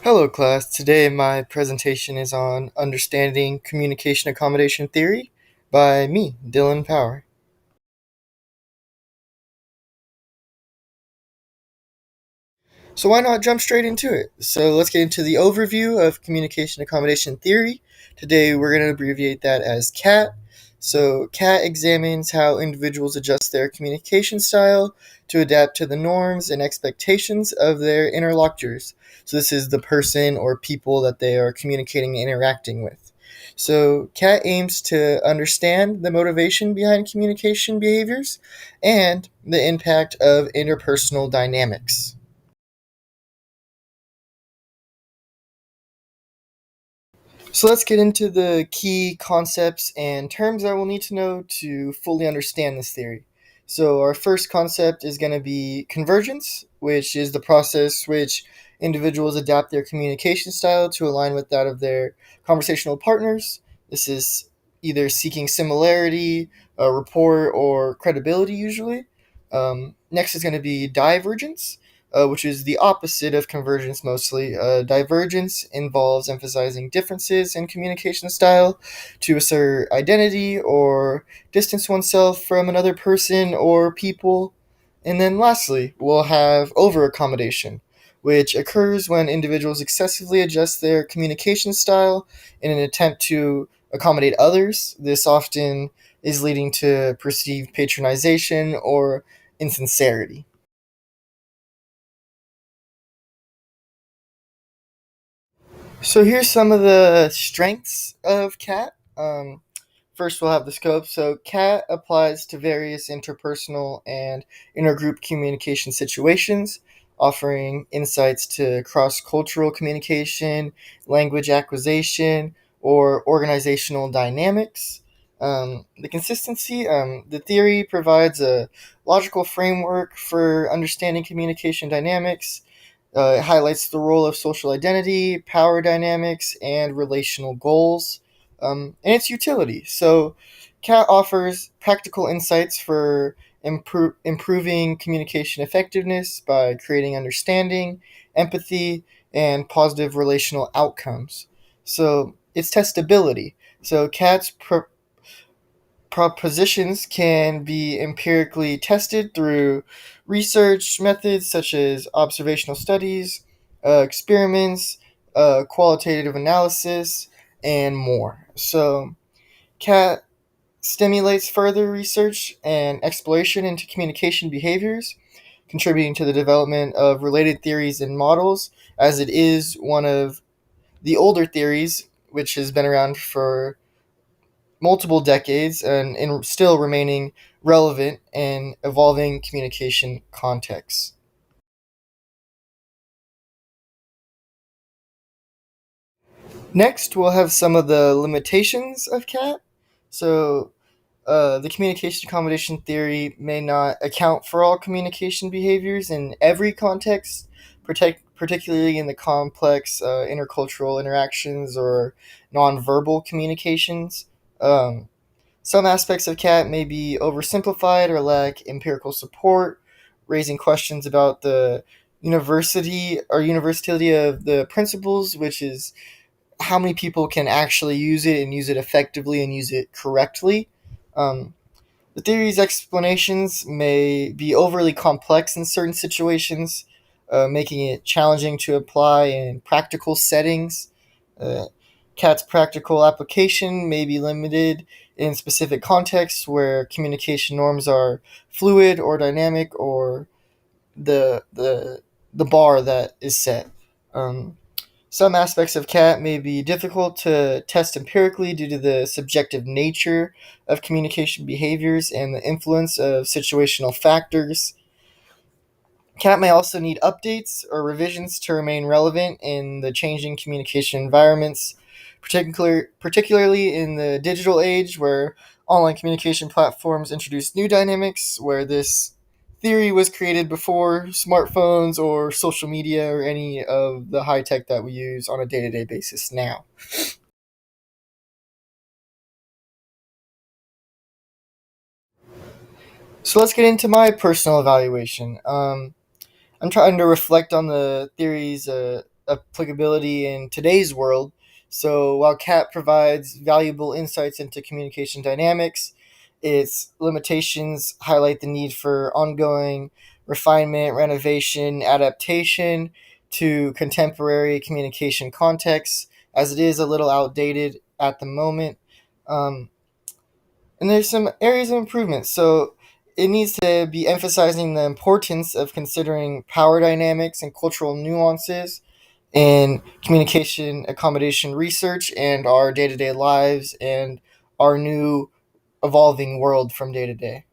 Hello, class. Today, my presentation is on Understanding Communication Accommodation Theory by me, Dylan Power. So, why not jump straight into it? So, let's get into the overview of Communication Accommodation Theory. Today, we're going to abbreviate that as CAT. So, CAT examines how individuals adjust their communication style to adapt to the norms and expectations of their interlocutors. So, this is the person or people that they are communicating and interacting with. So, CAT aims to understand the motivation behind communication behaviors and the impact of interpersonal dynamics. So let's get into the key concepts and terms that we'll need to know to fully understand this theory. So our first concept is going to be convergence, which is the process which individuals adapt their communication style to align with that of their conversational partners. This is either seeking similarity, rapport, or credibility usually. Next is going to be divergence, which is the opposite of convergence mostly. Divergence involves emphasizing differences in communication style to assert identity or distance oneself from another person or people. And then lastly, we'll have over accommodation, which occurs when individuals excessively adjust their communication style in an attempt to accommodate others. This often is leading to perceived patronization or insincerity. So here's some of the strengths of CAT. First, we'll have the scope. So CAT applies to various interpersonal and intergroup communication situations, offering insights to cross-cultural communication, language acquisition, or organizational dynamics. The consistency, the theory provides a logical framework for understanding communication dynamics. It highlights the role of social identity, power dynamics, and relational goals, and its utility. So, CAT offers practical insights for improving communication effectiveness by creating understanding, empathy, and positive relational outcomes. So, its testability. So, CAT's propositions can be empirically tested through research methods such as observational studies, experiments, qualitative analysis, and more. So, CAT stimulates further research and exploration into communication behaviors, contributing to the development of related theories and models, as it is one of the older theories, which has been around for multiple decades and still remaining relevant in evolving communication contexts. Next, we'll have some of the limitations of CAT. So, the communication accommodation theory may not account for all communication behaviors in every context, particularly in the complex intercultural interactions or nonverbal communications. Um, Some aspects of CAT may be oversimplified or lack empirical support, raising questions about the universality of the principles, which is how many people can actually use it and use it effectively and use it correctly. Um, the theory's explanations may be overly complex in certain situations, making it challenging to apply in practical settings. Uh, CAT's practical application may be limited in specific contexts where communication norms are fluid or dynamic, or the bar that is set. Um, some aspects of CAT may be difficult to test empirically due to the subjective nature of communication behaviors and the influence of situational factors. CAT may also need updates or revisions to remain relevant in the changing communication environments, particularly in the digital age where online communication platforms introduce new dynamics, where this theory was created before smartphones or social media or any of the high tech that we use on a day to day basis now. So let's get into my personal evaluation. I'm trying to reflect on the theory's applicability in today's world. So while CAT provides valuable insights into communication dynamics, its limitations highlight the need for ongoing refinement, renovation, adaptation to contemporary communication contexts, as it is a little outdated at the moment. Um, and there's some areas of improvement. So it needs to be emphasizing the importance of considering power dynamics and cultural nuances in communication accommodation research and our day to day lives and our new evolving world from day to day.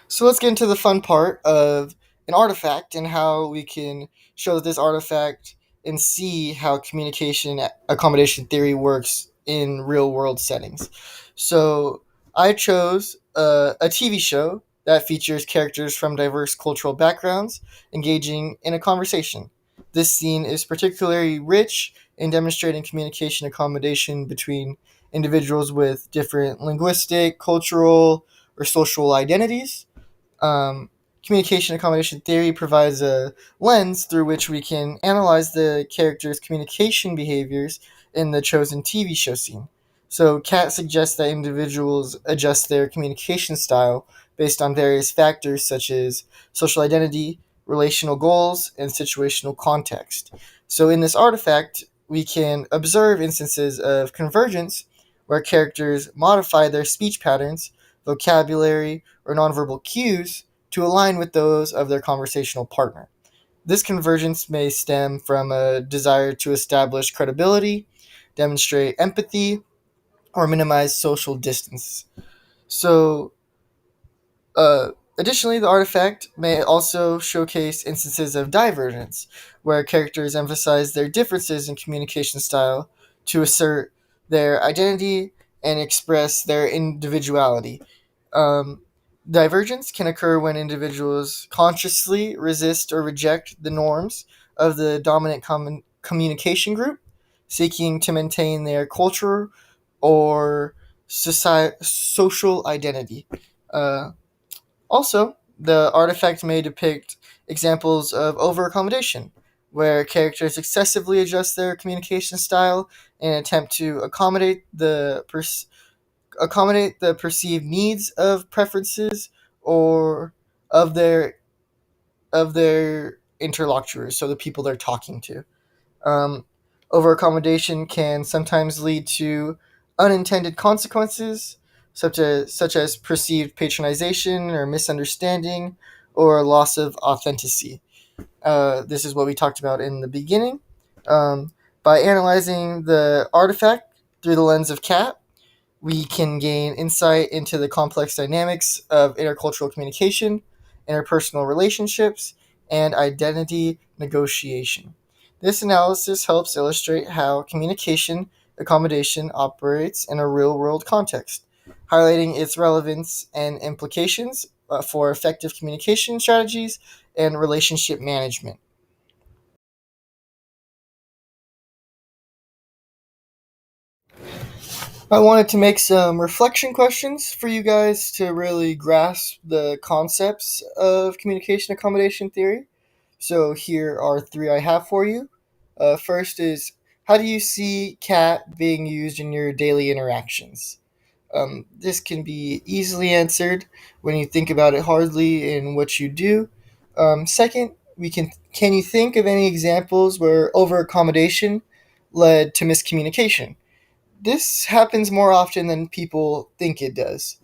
So let's get into the fun part of an artifact and how we can show this artifact and see how communication accommodation theory works in real world settings. So I chose a TV show that features characters from diverse cultural backgrounds engaging in a conversation. This scene is particularly rich in demonstrating communication accommodation between individuals with different linguistic, cultural, or social identities. um, Communication accommodation theory provides a lens through which we can analyze the character's communication behaviors in the chosen TV show scene. So, Kat suggests that individuals adjust their communication style based on various factors such as social identity, relational goals, and situational context. So, in this artifact, we can observe instances of convergence where characters modify their speech patterns, vocabulary, or nonverbal cues to align with those of their conversational partner. This convergence may stem from a desire to establish credibility, demonstrate empathy, or minimize social distance. So, uh, additionally, the artifact may also showcase instances of divergence, where characters emphasize their differences in communication style to assert their identity and express their individuality. Um, Divergence can occur when individuals consciously resist or reject the norms of the dominant communication group, seeking to maintain their culture or social identity. Uh, Also, the artifact may depict examples of overaccommodation, where characters excessively adjust their communication style in an attempt to accommodate the perceived needs of preferences or of their of their interlocutors, so the people they're talking to. Um, Over accommodation can sometimes lead to unintended consequences, such as perceived patronization or misunderstanding, or loss of authenticity. This is what we talked about in the beginning. Um, by analyzing the artifact through the lens of Cat, we can gain insight into the complex dynamics of intercultural communication, interpersonal relationships, and identity negotiation. This analysis helps illustrate how communication accommodation operates in a real world context, highlighting its relevance and implications for effective communication strategies and relationship management. I wanted to make some reflection questions for you guys to really grasp the concepts of communication accommodation theory. So here are three I have for you. First is, how do you see CAT being used in your daily interactions? This can be easily answered when you think about it hardly in what you do. Second, we can you think of any examples where over accommodation led to miscommunication? This happens more often than people think it does.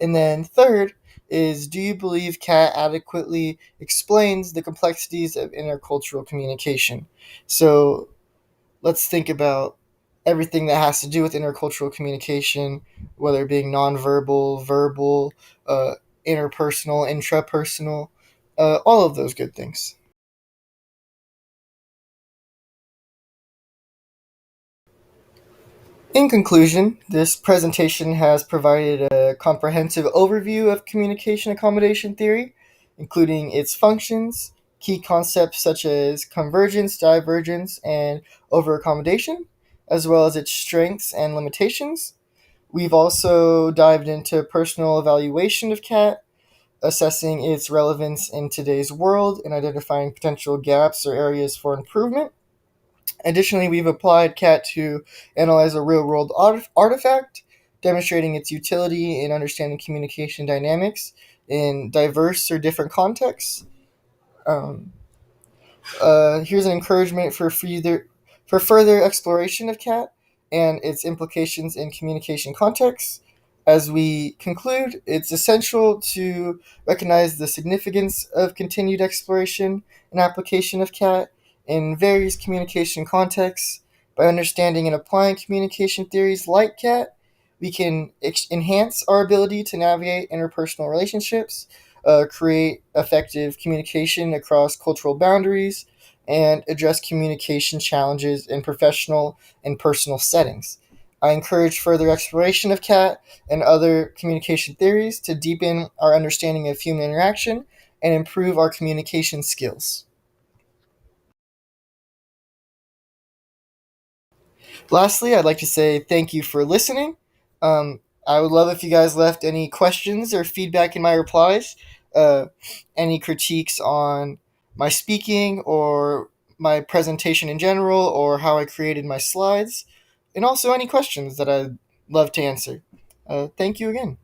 And then third is, do you believe Cat adequately explains the complexities of intercultural communication? So let's think about everything that has to do with intercultural communication, whether it being nonverbal, verbal, uh, interpersonal, intrapersonal, all of those good things. In conclusion, this presentation has provided a comprehensive overview of communication accommodation theory, including its functions, key concepts such as convergence, divergence, and over accommodation, as well as its strengths and limitations. We've also dived into personal evaluation of CAT, assessing its relevance in today's world and identifying potential gaps or areas for improvement. Additionally, we've applied CAT to analyze a real world artifact, demonstrating its utility in understanding communication dynamics in diverse or different contexts. Um, Here's an encouragement for further exploration of CAT and its implications in communication contexts. As we conclude, it's essential to recognize the significance of continued exploration and application of CAT in various communication contexts. By understanding and applying communication theories like CAT, we can enhance our ability to navigate interpersonal relationships, create effective communication across cultural boundaries, and address communication challenges in professional and personal settings. I encourage further exploration of CAT and other communication theories to deepen our understanding of human interaction and improve our communication skills. Lastly, I'd like to say thank you for listening. I would love if you guys left any questions or feedback in my replies, uh, any critiques on my speaking or my presentation in general, or how I created my slides, and also any questions that I'd love to answer. Thank you again.